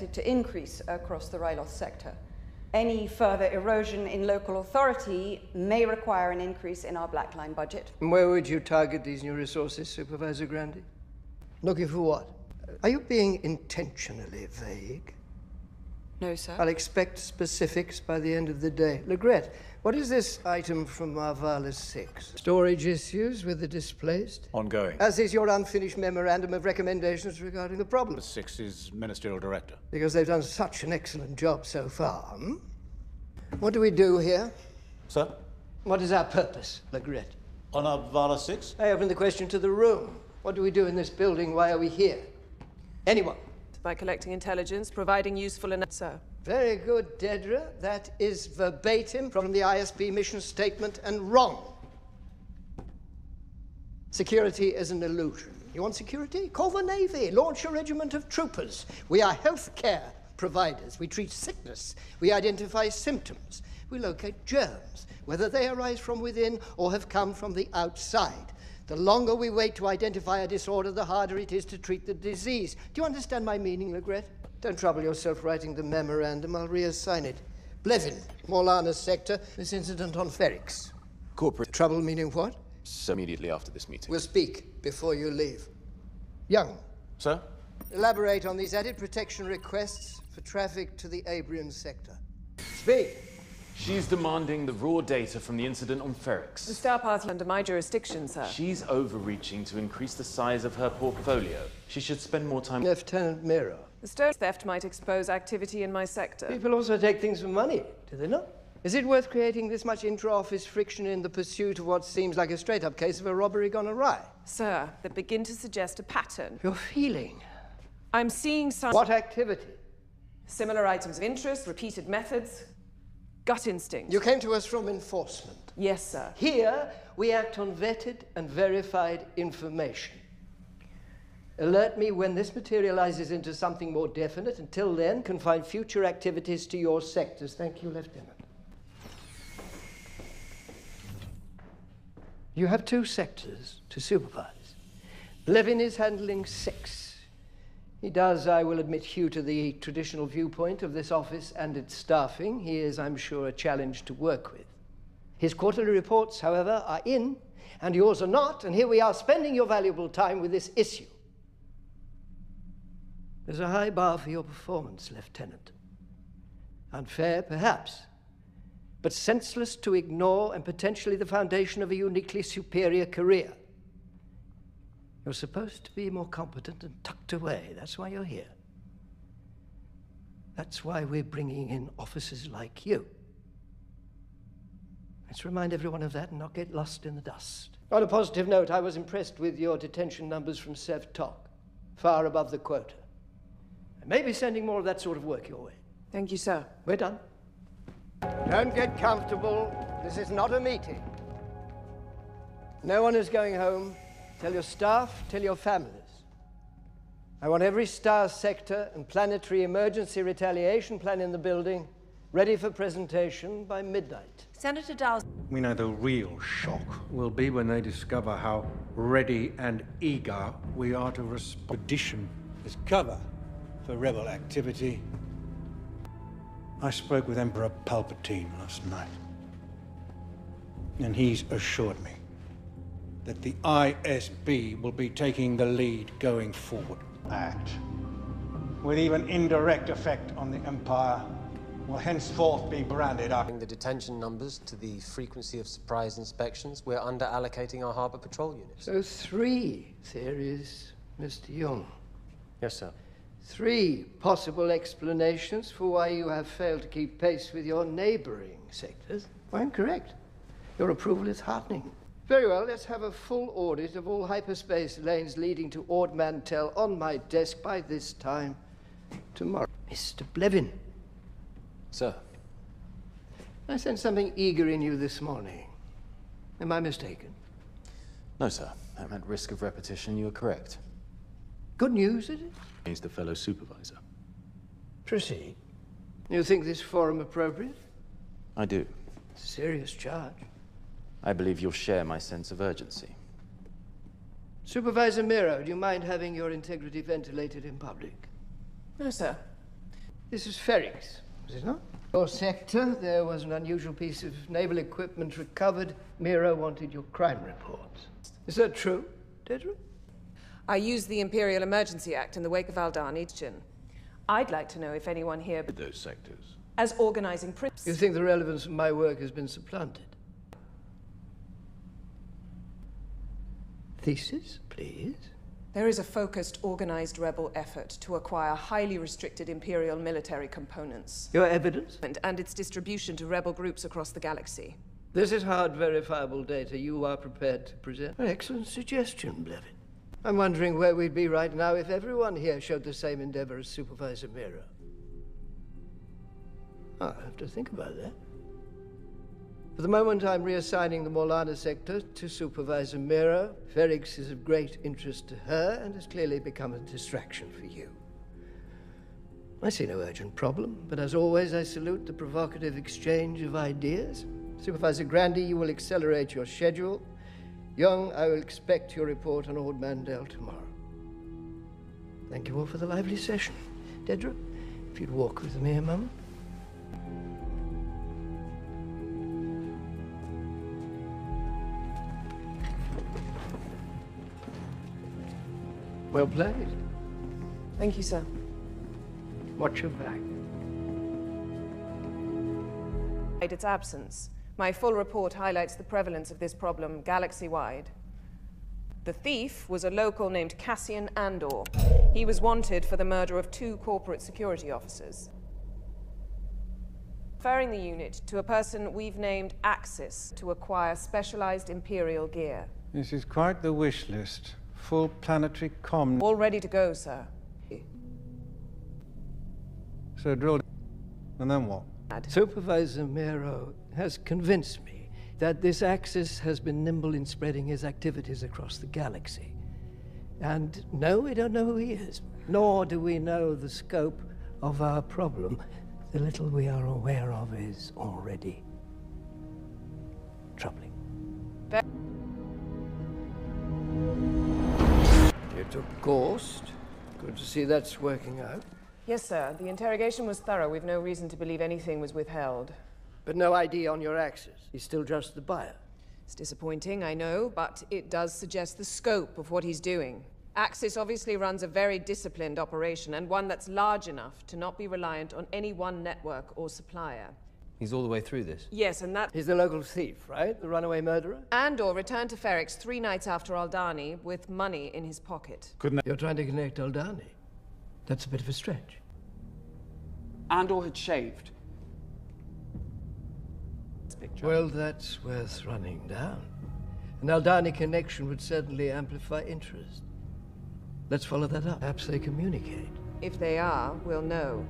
expected to increase across the Ryloth sector. Any further erosion in local authority may require an increase in our Black Line budget. And where would you target these new resources, Supervisor Grandi? Looking for what? Are you being intentionally vague? No, sir. I'll expect specifics by the end of the day. Legret, what is this item from Marvalis 6? Storage issues with the displaced? Ongoing. As is your unfinished memorandum of recommendations regarding the problem. 6 is Ministerial Director. Because they've done such an excellent job so far. What do we do here? Sir? What is our purpose, Legret? On Vala 6? I open the question to the room. What do we do in this building? Why are we here? Anyone? By collecting intelligence, providing useful and sir. Very good, Dedra. That is verbatim from the ISB mission statement and wrong. Security is an illusion. You want security? Call the Navy. Launch a regiment of troopers. We are healthcare providers. We treat sickness. We identify symptoms. We locate germs, whether they arise from within or have come from the outside. The longer we wait to identify a disorder, the harder it is to treat the disease. Do you understand my meaning, Legret? Don't trouble yourself writing the memorandum. I'll reassign it. Blevin, Morlana's sector, this incident on Ferrix. Corporate. Trouble meaning what? So immediately after this meeting. We'll speak before you leave. Young. Sir? Elaborate on these added protection requests for traffic to the Abrian sector. Speak. She's demanding the raw data from the incident on Ferrix. The Star Path under my jurisdiction, sir. She's overreaching to increase the size of her portfolio. She should spend more time... Lieutenant Miro. The stone theft might expose activity in my sector. People also take things for money, do they not? Is it worth creating this much intra-office friction in the pursuit of what seems like a straight-up case of a robbery gone awry? Sir, that begin to suggest a pattern. You're feeling. I'm seeing some... What activity? Similar items of interest, repeated methods, gut instinct. You came to us from enforcement. Yes, sir. Here, we act on vetted and verified information. Alert me when this materializes into something more definite. Until then, confine future activities to your sectors. Thank you, Lieutenant. You have 2 sectors to supervise. Blevin is handling 6. He does, I will admit, hew to the traditional viewpoint of this office and its staffing. He is, I'm sure, a challenge to work with. His quarterly reports, however, are in, and yours are not, and here we are spending your valuable time with this issue. There's a high bar for your performance, Lieutenant. Unfair, perhaps, but senseless to ignore and potentially the foundation of a uniquely superior career. You're supposed to be more competent and tucked away. That's why you're here. That's why we're bringing in officers like you. Let's remind everyone of that and not get lost in the dust. On a positive note, I was impressed with your detention numbers from Sev Tok, far above the quota. I may be sending more of that sort of work your way. Thank you, sir. We're done. Don't get comfortable. This is not a meeting. No one is going home. Tell your staff, tell your families. I want every star sector and planetary emergency retaliation plan in the building ready for presentation by midnight. Senator Dow's... We know the real shock will be when they discover how ready and eager we are to respond. Addition is cover for rebel activity. I spoke with Emperor Palpatine last night, and he's assured me that the ISB will be taking the lead going forward. Act with even indirect effect on the Empire will henceforth be branded up. The detention numbers to the frequency of surprise inspections, we're under-allocating our harbour patrol units. So 3 theories, Mr. Young. Yes, sir. 3 possible explanations for why you have failed to keep pace with your neighboring sectors. I'm correct. Your approval is heartening. Very well, let's have a full audit of all hyperspace lanes leading to Ord Mantell on my desk by this time tomorrow. Mr. Blevin. Sir. I sensed something eager in you this morning. Am I mistaken? No, sir. I'm at risk of repetition. You are correct. Good news, is it? He's the fellow supervisor. Proceed. You think this forum appropriate? I do. Serious charge. I believe you'll share my sense of urgency. Supervisor Miro, do you mind having your integrity ventilated in public? No, sir. This is Ferrix, is it not? Your sector, there was an unusual piece of naval equipment recovered. Mira wanted your crime reports. Is that true, Dedra? I used the Imperial Emergency Act in the wake of Aldhani. I'd like to know if anyone here Those sectors. as organizing principals. You think the relevance of my work has been supplanted? Thesis, please. There is a focused, organized rebel effort to acquire highly restricted Imperial military components. Your evidence? And its distribution to rebel groups across the galaxy. This is hard, verifiable data you are prepared to present. Excellent suggestion, Blevin. I'm wondering where we'd be right now if everyone here showed the same endeavor as Supervisor Mira. I'll have to think about that. For the moment, I'm reassigning the Morlana sector to Supervisor Mira. Ferrix is of great interest to her and has clearly become a distraction for you. I see no urgent problem, but as always, I salute the provocative exchange of ideas. Supervisor Grandy, you will accelerate your schedule. Young, I will expect your report on Ord Mandel tomorrow. Thank you all for the lively session. Dedra, if you'd walk with me a moment. Well played. Thank you, sir. Watch your back. Its absence. My full report highlights the prevalence of this problem galaxy-wide. The thief was a local named Cassian Andor. He was wanted for the murder of 2 corporate security officers. Referring the unit to a person we've named Axis to acquire specialized Imperial gear. This is quite the wish list. Full planetary comm. All ready to go, sir. So drill. And then what? Supervisor Miro has convinced me that this Axis has been nimble in spreading his activities across the galaxy. And no, we don't know who he is, nor do we know the scope of our problem. The little we are aware of is already troubling. You took Ghost. Good to see that's working out. Yes, sir. The interrogation was thorough. We've no reason to believe anything was withheld. But no ID on your Axis. He's still just the buyer. It's disappointing, I know, but it does suggest the scope of what he's doing. Axis obviously runs a very disciplined operation, and one that's large enough to not be reliant on any one network or supplier. He's all the way through this. Yes, and that... He's the local thief, right? The runaway murderer? Andor returned to Ferrix 3 nights after Aldhani with money in his pocket. You're trying to connect Aldhani? That's a bit of a stretch. Andor had shaved. Well, that's worth running down. An Aldhani connection would certainly amplify interest. Let's follow that up. Perhaps they communicate. If they are, we'll know.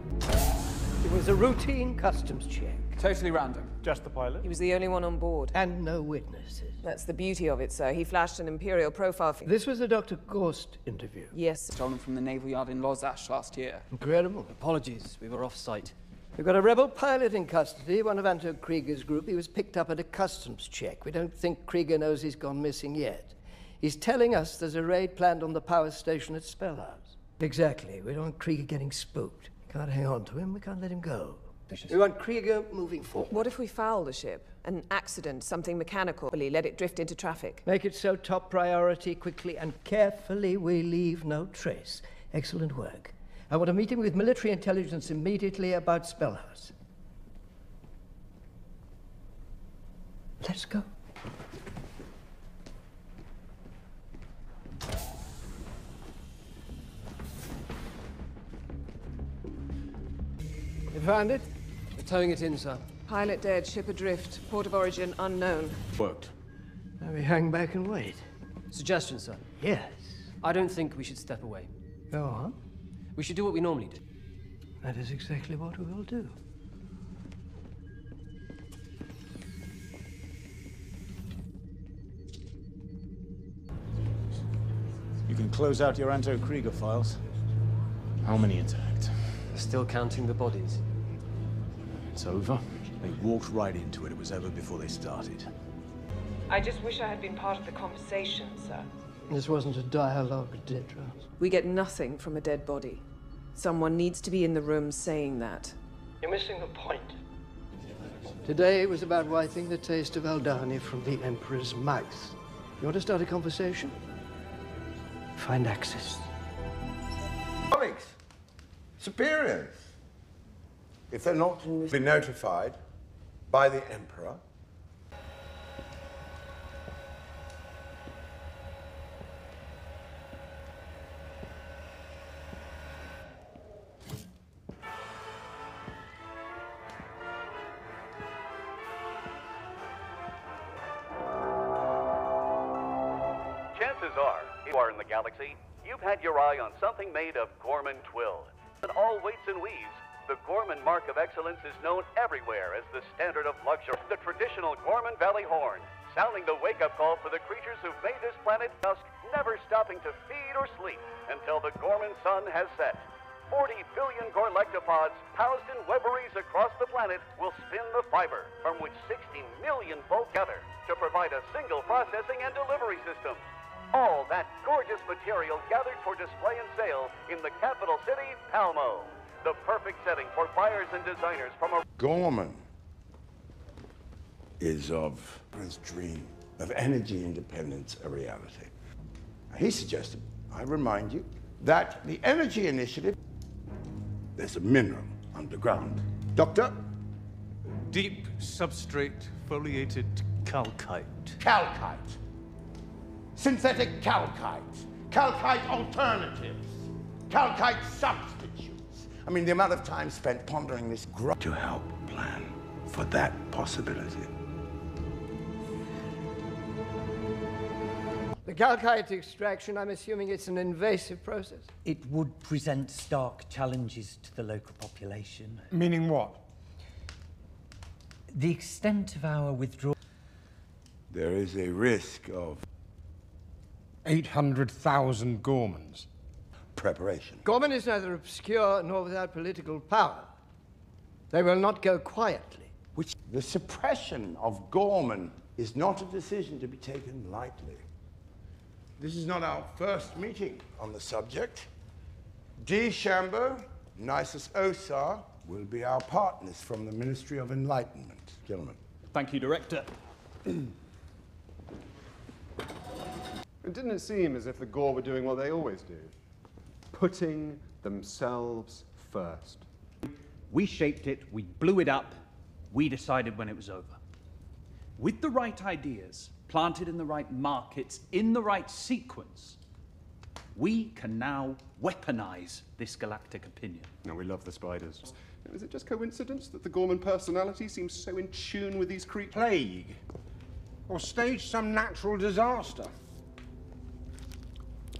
It was a routine customs check. Totally random. Just the pilot? He was the only one on board. And no witnesses. That's the beauty of it, sir. He flashed an Imperial profile for... This was a Dr. Ghost interview. Yes. Stolen from the naval yard in Los Ash last year. Incredible. Apologies, we were off-site. We've got a rebel pilot in custody, one of Anto Krieger's group. He was picked up at a customs check. We don't think Krieger knows he's gone missing yet. He's telling us there's a raid planned on the power station at Spellhouse. Exactly. We don't want Krieger getting spooked. Can't hang on to him. We can't let him go. We want Krieger moving forward. What if we foul the ship? An accident, something mechanical. Let it drift into traffic. Make it so top priority, quickly and carefully we leave no trace. Excellent work. I want a meeting with military intelligence immediately about Spellhouse. Let's go. You found it? We're towing it in, sir. Pilot dead, ship adrift, port of origin unknown. Worked. Now we hang back and wait. Suggestion, sir. Yes. I don't think we should step away. Go on. We should do what we normally do. That is exactly what we will do. You can close out your Anto Krieger files. How many intact? Still counting the bodies. It's over. They walked right into it. It was over before they started. I just wish I had been part of the conversation, sir. This wasn't a dialogue, Dedra. We get nothing from a dead body. Someone needs to be in the room saying that. You're missing the point. Today was about wiping the taste of Aldhani from the Emperor's mouth. You want to start a conversation? Find access. Colleagues, superiors, if they're not be notified by the Emperor, chances are, if you are in the galaxy, you've had your eye on something made of Ghorman twill. In all weights and weaves, the Ghorman mark of excellence is known everywhere as the standard of luxury. The traditional Ghorman Valley horn, sounding the wake-up call for the creatures who've made this planet dusk, never stopping to feed or sleep until the Ghorman sun has set. 40 billion Gorlectopods housed in weaveries across the planet will spin the fiber from which 60 million bolt gather to provide a single processing and delivery system. All that gorgeous material gathered for display and sale in the capital city, Palmo. The perfect setting for buyers and designers from a... Ghorman is of his dream of energy independence a reality. He suggested, I remind you, that the energy initiative, there's a mineral underground. Doctor? Deep substrate foliated calcite. Calcite. Synthetic calcite. Calcite alternatives. Calcite substitutes. I mean, the amount of time spent pondering this to help plan for that possibility. The calcite extraction, I'm assuming it's an invasive process. It would present stark challenges to the local population. Meaning what? The extent of our withdrawal... There is a risk of 800,000 Ghormans. Preparation. Ghorman is neither obscure nor without political power. They will not go quietly. Which the suppression of Ghorman is not a decision to be taken lightly. This is not our first meeting on the subject. D. Shambo, Nisus Osar will be our partners from the Ministry of Enlightenment. Gentlemen. Thank you, Director. Didn't it seem as if the Ghor were doing what they always do? Putting themselves first. We shaped it, we blew it up, we decided when it was over. With the right ideas, planted in the right markets, in the right sequence, we can now weaponize this galactic opinion. No, we love the spiders. Is it just coincidence that the Ghorman personality seems so in tune with these creatures? Plague. Or stage some natural disaster.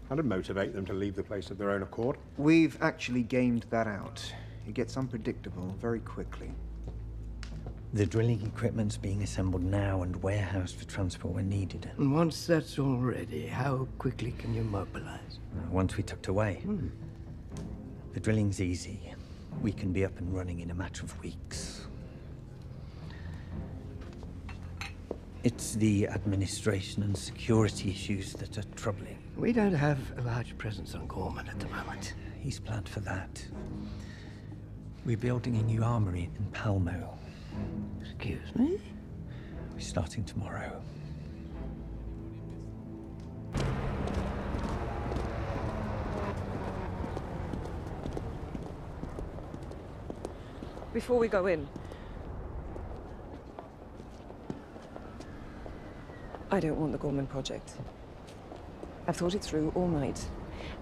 How to motivate them to leave the place of their own accord? We've actually gamed that out. It gets unpredictable very quickly. The drilling equipment's being assembled now and warehoused for transport when needed. And once that's all ready, how quickly can you mobilize? Once we tucked away. The drilling's easy. We can be up and running in a matter of weeks. It's the administration and security issues that are troubling. We don't have a large presence on Ghorman at the moment. He's planned for that. We're building a new armory in Palmo. Excuse me? We're starting tomorrow. Before we go in, I don't want the Ghorman project. I've thought it through all night,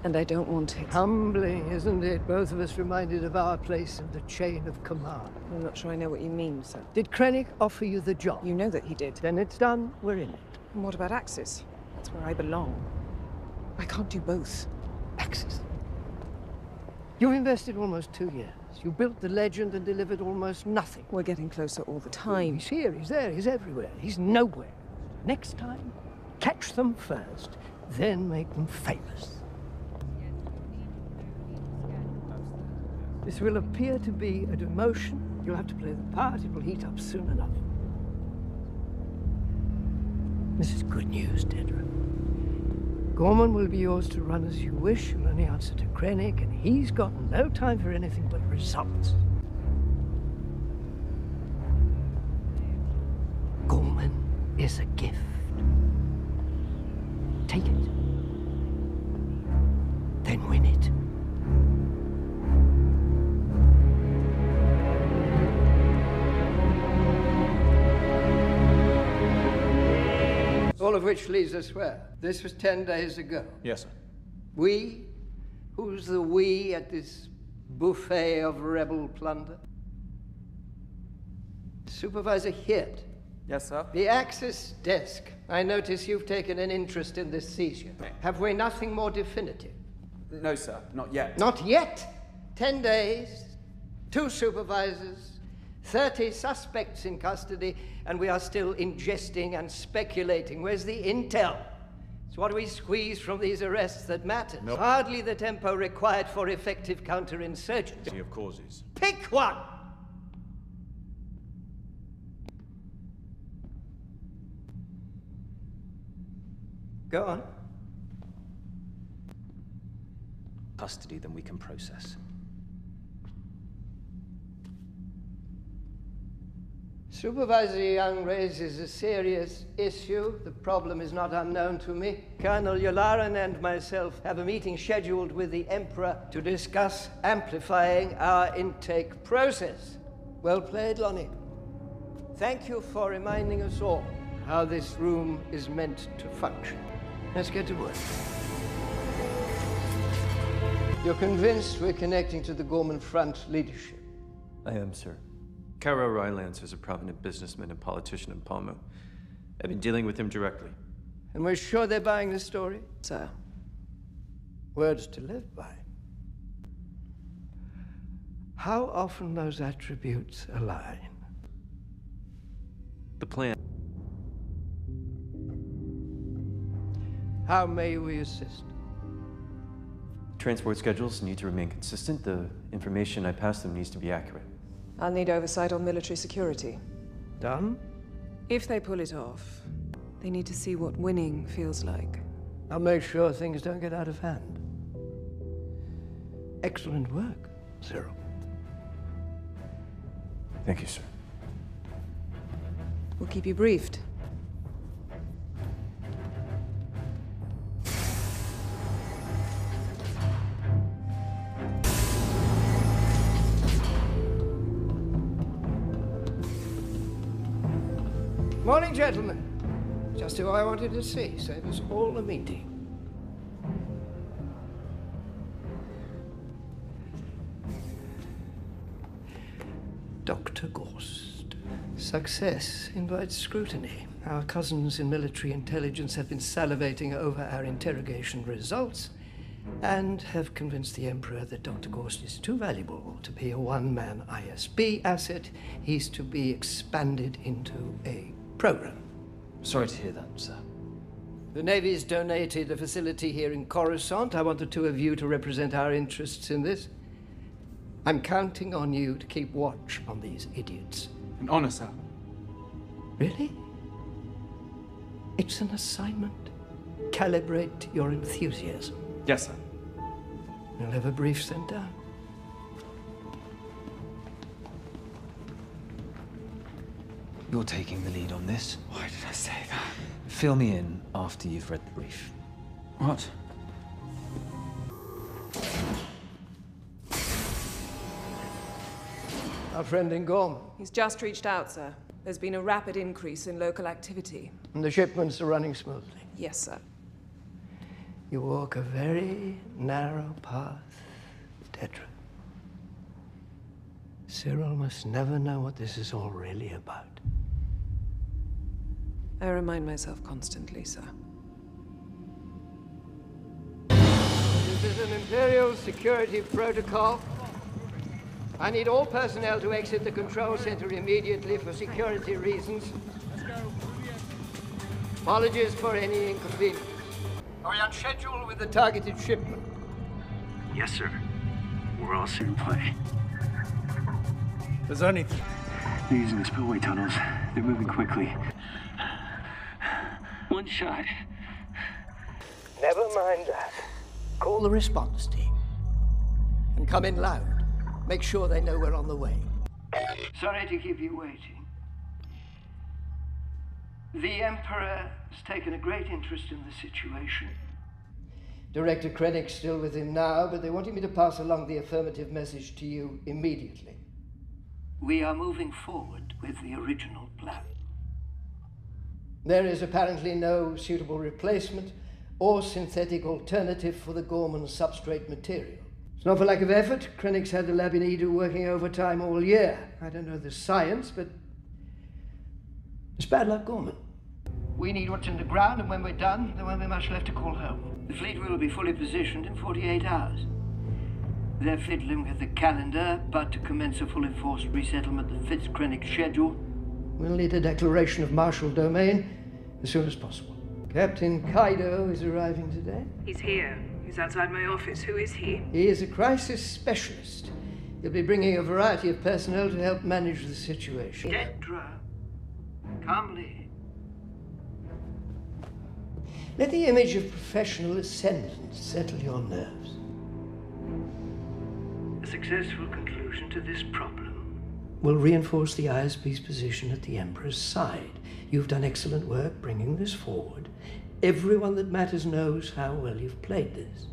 and I don't want it. Humbling, isn't it? Both of us reminded of our place in the chain of command. I'm not sure I know what you mean, sir. Did Krennic offer you the job? You know that he did. Then it's done. We're in it. And what about Axis? That's where I belong. I can't do both. Axis? You invested almost 2 years. You built the legend and delivered almost nothing. We're getting closer all the time. He's here, he's there, he's everywhere. He's nowhere. Next time, catch them first, then make them famous. This will appear to be a demotion. You'll have to play the part. It will heat up soon enough. This is good news, Dedra. Ghorman will be yours to run as you wish. You'll only answer to Krennic, and he's got no time for anything but results. Ghorman is a gift. Take it. Then win it. All of which leaves us where? This was 10 days ago. Yes, sir. We? Who's the we at this buffet of rebel plunder? Supervisor Hirt. Yes, sir. The Axis desk. I notice you've taken an interest in this seizure. Have we nothing more definitive? No, sir. Not yet. Not yet? 10 days, 2 supervisors, 30 suspects in custody, and we are still ingesting and speculating. Where's the intel? It's what we squeeze from these arrests that matters. No. Hardly the tempo required for effective counterinsurgency. Of causes. Pick one! Go on. Custody, then we can process. Supervisor Young raises a serious issue. The problem is not unknown to me. Colonel Yularan and myself have a meeting scheduled with the Emperor to discuss amplifying our intake process. Well played, Lonnie. Thank you for reminding us all how this room is meant to function. Let's get to work. You're convinced we're connecting to the Ghorman Front leadership? I am, sir. Kara Rylance is a prominent businessman and politician in Palmu. I've been dealing with him directly. And we're sure they're buying the story? Sir. Words to live by. How often those attributes align? The plan. How may we assist? Transport schedules need to remain consistent. The information I pass them needs to be accurate. I'll need oversight on military security. Done? If they pull it off, they need to see what winning feels like. I'll make sure things don't get out of hand. Excellent work, Cyril. Thank you, sir. We'll keep you briefed. Morning, gentlemen. Just who I wanted to see. Save us all a meeting. Dr. Gorst. Success invites scrutiny. Our cousins in military intelligence have been salivating over our interrogation results and have convinced the Emperor that Dr. Gorst is too valuable to be a one-man ISB asset. He's to be expanded into a program. Sorry to hear that, sir. The Navy's donated a facility here in Coruscant. I want the 2 of you to represent our interests in this. I'm counting on you to keep watch on these idiots. An honor, sir. Really? It's an assignment. Calibrate your enthusiasm. Yes, sir. You'll have a brief sent down. You're taking the lead on this. Why did I say that? Fill me in after you've read the brief. What? Our friend in Ghorman. He's just reached out, sir. There's been a rapid increase in local activity. And the shipments are running smoothly. Yes, sir. You walk a very narrow path, Tetra. Cyril must never know what this is all really about. I remind myself constantly, sir. This is an Imperial security protocol. I need all personnel to exit the control center immediately for security reasons. Apologies for any inconvenience. Are we on schedule with the targeted shipment? Yes, sir. We're all set in play. There's only... They're using the spillway tunnels. They're moving quickly. One shot. Never mind that. Call the response team. And come in loud. Make sure they know we're on the way. Sorry to keep you waiting. The Emperor has taken a great interest in the situation. Director Krennic's still with him now, but they wanted me to pass along the affirmative message to you immediately. We are moving forward with the original plan. There is apparently no suitable replacement or synthetic alternative for the Ghorman substrate material. It's not for lack of effort. Krennic's had the lab in Edu working overtime all year. I don't know the science, but it's bad luck, Ghorman. We need what's in the ground, and when we're done, there won't be much left to call home. The fleet will be fully positioned in 48 hours. They're fiddling with the calendar, but to commence a full enforced resettlement that fits Krennic's schedule. We'll need a declaration of martial domain as soon as possible. Captain Kaido is arriving today. He's here. He's outside my office. Who is he? He is a crisis specialist. He'll be bringing a variety of personnel to help manage the situation. Dedra, calmly. Let the image of professional ascendance settle your nerves. A successful conclusion to this problem will reinforce the ISB's position at the Emperor's side. You've done excellent work bringing this forward. Everyone that matters knows how well you've played this.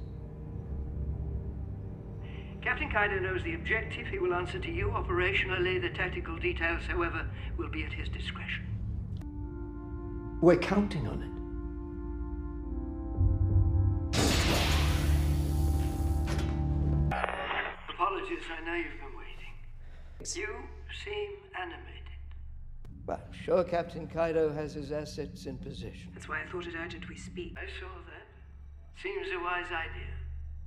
Captain Kaido knows the objective. He will answer to you operationally. The tactical details, however, will be at his discretion. We're counting on it. Apologies, I know you've been waiting. You seem animated. Well, I'm sure Captain Kaido has his assets in position. That's why I thought it urgent we speak. I saw that. Seems a wise idea.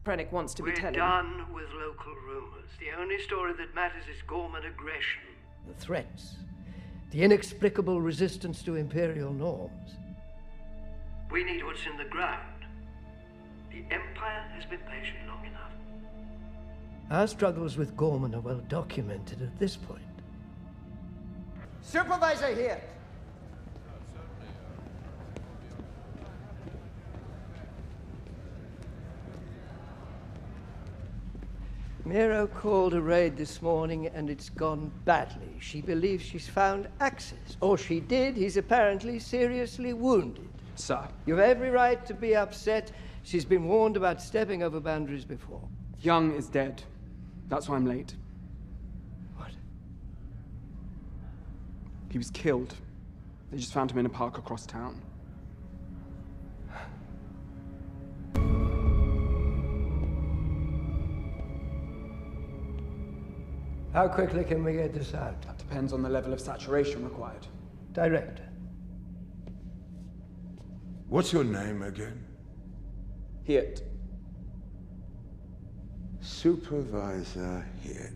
Krennic wants to be telling. We're done with local rumors. The only story that matters is Ghorman aggression. The threats. The inexplicable resistance to imperial norms. We need what's in the ground. The Empire has been patient long enough. Our struggles with Ghorman are well documented at this point. Supervisor here. Miro called a raid this morning and it's gone badly. She believes she's found access. Or she did. He's apparently seriously wounded. Sir. You have every right to be upset. She's been warned about stepping over boundaries before. Young is dead. That's why I'm late. What? He was killed. They just found him in a park across town. How quickly can we get this out? That depends on the level of saturation required. Director. What's your name again? Hit. Supervisor Hit.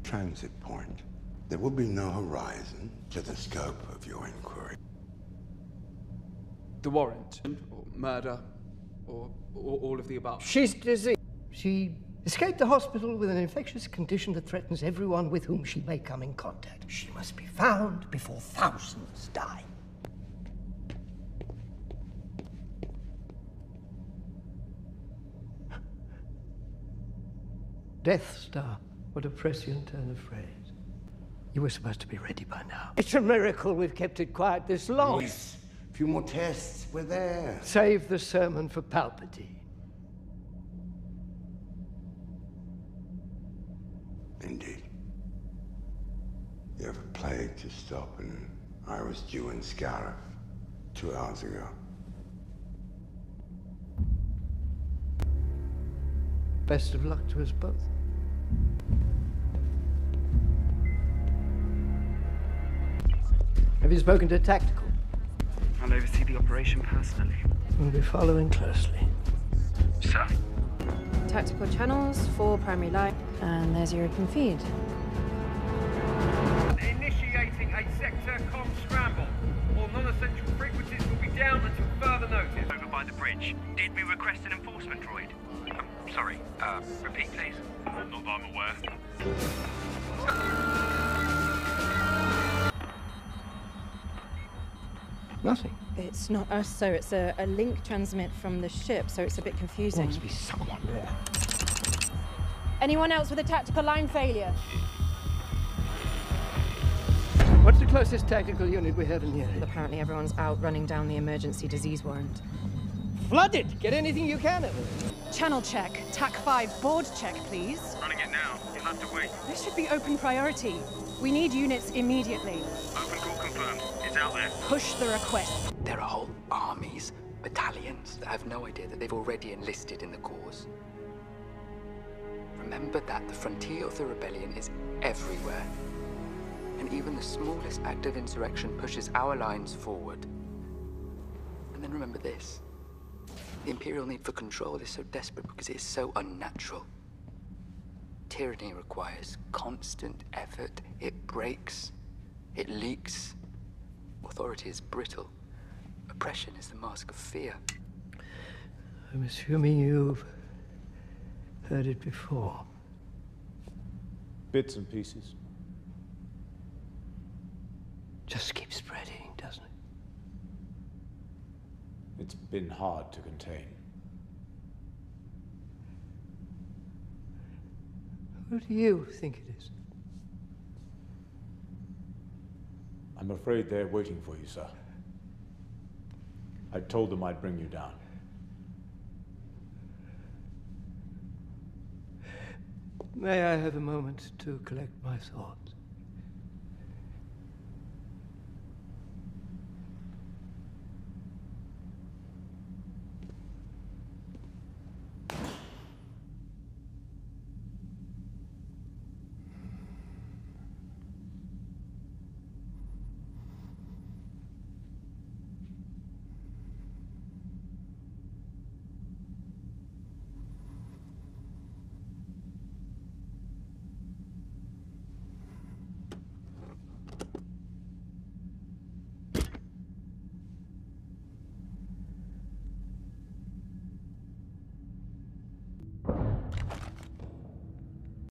Transit point. There will be no horizon to the scope of your inquiry. The warrant, or murder, or all of the above. She's diseased. She escaped the hospital with an infectious condition that threatens everyone with whom she may come in contact. She must be found before thousands die. Death Star. What a prescient turn of phrase. You were supposed to be ready by now. It's a miracle we've kept it quiet this long. Yes. A few more tests, we're there. Save the sermon for Palpatine. Indeed. You have a plague to stop, and I was due in Scarif 2 hours ago. Best of luck to us both. Have you spoken to Tactical? I'll oversee the operation personally. We'll be following closely. Sir. Tactical channels, 4 primary line, and there's your open feed. Initiating a sector comm scramble. All non-essential frequencies will be down until further notice. Over by the bridge. Did we request an enforcement droid? Sorry, repeat please. Not that I'm aware. Nothing. It's not us, so it's a link transmit from the ship, so it's a bit confusing. Must be someone there. Anyone else with a tactical line failure? What's the closest tactical unit we have in here? Apparently everyone's out running down the emergency disease warrant. Flood it! Get anything you can of it. Channel check. TAC 5 board check, please. Running it now. You'll have to wait. This should be open priority. We need units immediately. Open call confirmed. It's out there. Push the request. There are whole armies, battalions that have no idea that they've already enlisted in the cause. Remember that the frontier of the rebellion is everywhere. And even the smallest act of insurrection pushes our lines forward. And then remember this. The Imperial need for control is so desperate because it is so unnatural. Tyranny requires constant effort. It breaks. It leaks. Authority is brittle. Oppression is the mask of fear. I'm assuming you've heard it before. Bits and pieces. Just keeps spreading, doesn't it? It's been hard to contain. Who do you think it is? I'm afraid they're waiting for you, sir. I told them I'd bring you down. May I have a moment to collect my thoughts?